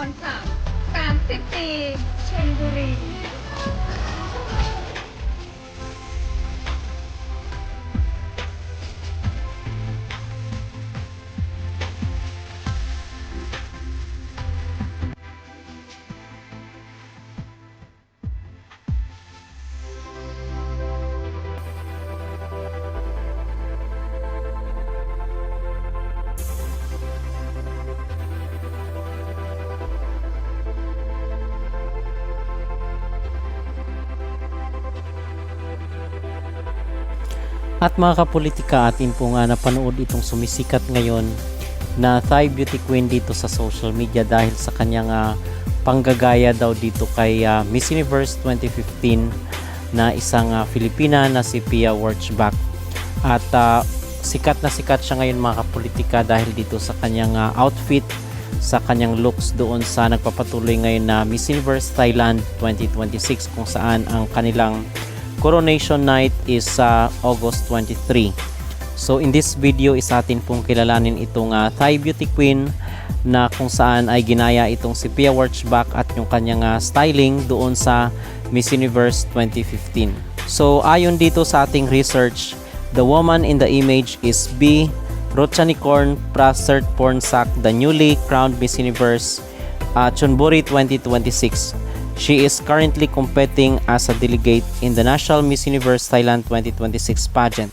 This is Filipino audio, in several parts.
รศักดิ์30 ปีชลบุรี At mga kapolitika, atin po nga napanood itong sumisikat ngayon na Thai beauty queen dito sa social media dahil sa kanyang panggagaya daw dito kay Miss Universe 2015 na isang Filipina na si Pia Wurtzbach. At sikat na sikat siya ngayon mga kapolitika dahil dito sa kanyang outfit, sa kanyang looks doon sa nagpapatuloy ngayon na Miss Universe Thailand 2026 kung saan ang kanilang coronation night is August 23. So in this video is atin pong kilalanin itong Thai beauty queen na kung saan ay ginaya itong si Pia Wurtzbach at yung kanyang styling doon sa Miss Universe 2015. So ayon dito sa ating research, the woman in the image is B. Ratchanikorn Prasert-Pornsak, the newly crowned Miss Universe Chonburi 2026. She is currently competing as a delegate in the National Miss Universe Thailand 2026 pageant.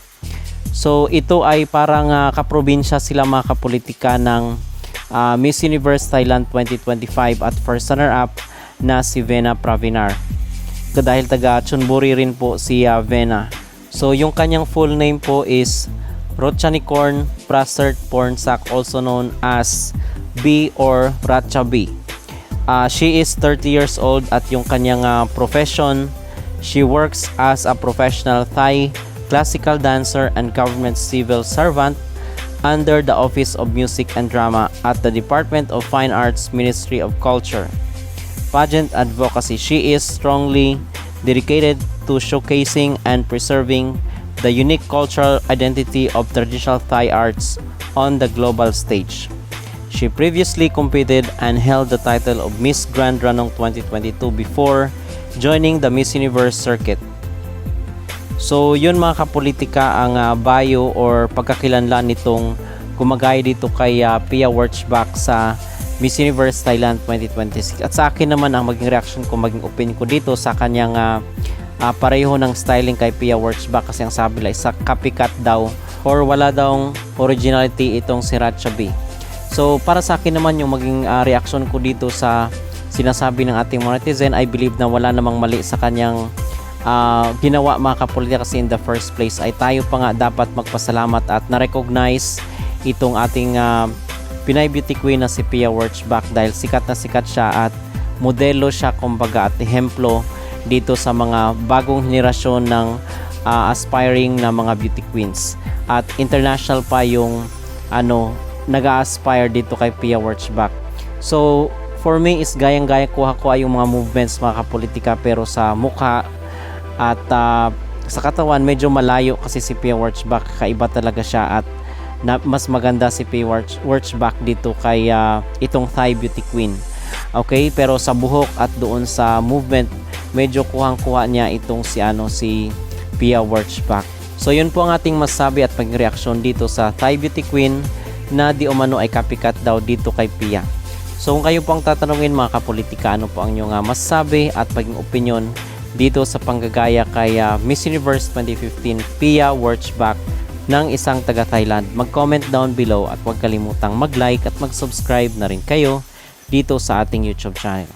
So ito ay parang kaprobinsya sila mga kapolitika ng Miss Universe Thailand 2025 at first runner-up na si Vena Pravinar. Dahil taga Chonburi rin po si Vena. So yung kanyang full name po is Ratchanikorn Prasert-Pornsak, also known as B or Ratcha B. She is 30 years old at yung kanyang profession, she works as a professional Thai classical dancer and government civil servant under the Office of Music and Drama at the Department of Fine Arts, Ministry of Culture. Pageant advocacy. She is strongly dedicated to showcasing and preserving the unique cultural identity of traditional Thai arts on the global stage. She previously competed and held the title of Miss Grand Ranong 2022 before joining the Miss Universe circuit. So yun mga kapolitika ang bio or pagkakilanlan nitong gumagaya dito kay Pia Wurtzbach sa Miss Universe Thailand 2026. At sa akin naman ang maging reaction ko, maging opinion ko dito sa kanyang pareho ng styling kay Pia Wurtzbach kasi ang sabi lang isa copycat daw or wala daw originality itong si Ratcha B. So para sa akin naman yung maging reaction ko dito sa sinasabi ng ating mga netizen, I believe na wala namang mali sa kanyang ginawa mga kapolitika kasi in the first place ay tayo pa nga dapat magpasalamat at na-recognize itong ating Pinay beauty queen na si Pia Wurtzbach dahil sikat na sikat siya at modelo siya kumbaga at ehemplo dito sa mga bagong henerasyon ng aspiring na mga beauty queens at international pa yung nag-aspire dito kay Pia Wurtzbach. So for me is gayang-gaya kuha ko ay yung mga movements mga kapolitika pero sa mukha at sa katawan medyo malayo kasi si Pia Wurtzbach kaiba talaga siya at mas maganda si Pia Wurtzbach dito kay itong Thai beauty queen. Okay, pero sa buhok at doon sa movement medyo kuhang-kuha niya itong si Pia Wurtzbach. So yun po ang ating masabi at pag-reaksyon dito sa Thai beauty queen na di umano ay copycat daw dito kay Pia. So kung kayo po ang tatanungin mga kapolitika, ano po ang inyong masasabi at paging opinion dito sa panggagaya kay Miss Universe 2015 Pia Wurtzbach ng isang taga Thailand? Mag-comment down below at huwag kalimutang mag-like at mag-subscribe na rin kayo dito sa ating YouTube channel.